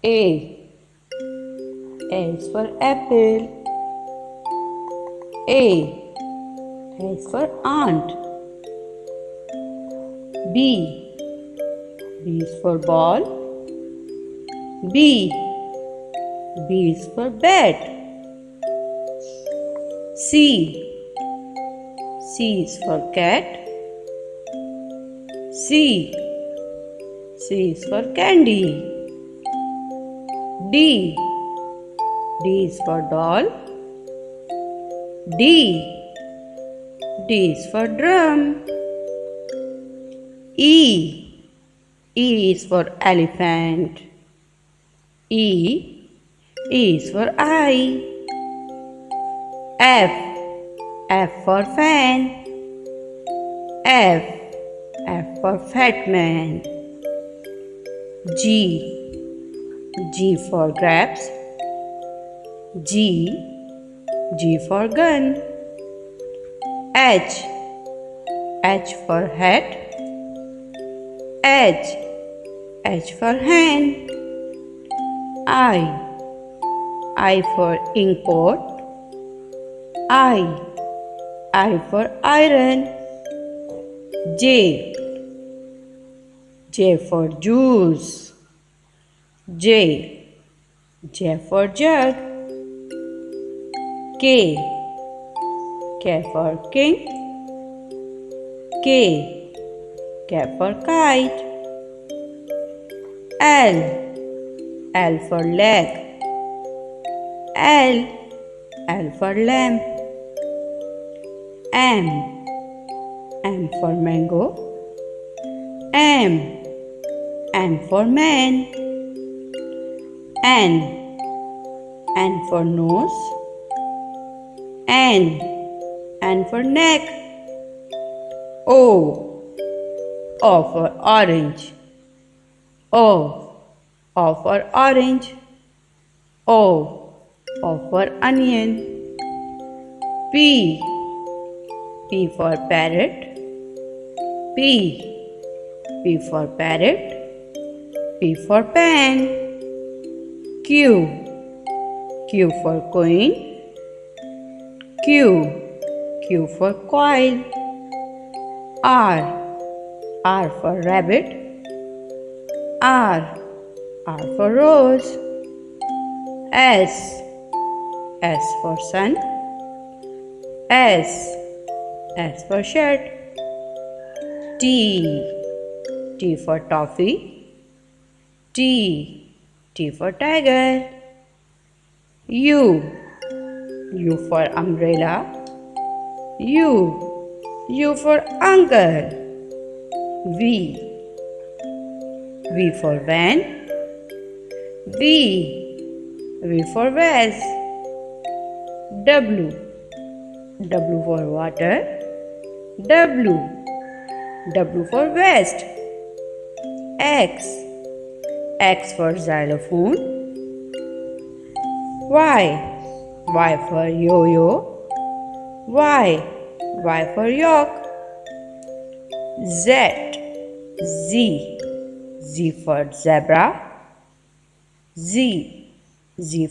A. A is for apple. A. A is for aunt. B. B is for ball. B. B is for bed. C. C is for cat. C. C is for candy. D. D is for doll. D. D is for drum. E. E is for elephant. E. E is for eye. F. F for fan. F. F for fat man. G. G for grapes. G. G for gun. H. H for hat. H. H for hand. I for inkpot. I for iron. J. J for juice. J. J for jug. K. K for king. K. K for kite. L. L for leg. L. L for lamp. M. M for mango. M. M for man. N. N for nose. N. N for neck. O. O for orange. O. O for orange. O. O for onion. P. P for parrot. P. P for parrot. P for pen. Q. Q for coin. Q. Q for coil. R. R for rabbit. R. R for rose. S. S for sun. S. S for shirt. T. T for toffee. T. T for tiger. U. U for umbrella. U. U for uncle. V. V for van. V. V for vase. W. W for water. W. W for vest. X. X for xylophone. Y. Y for yo-yo. Y. Y for york. Z. Z. Z for zebra. Z. Z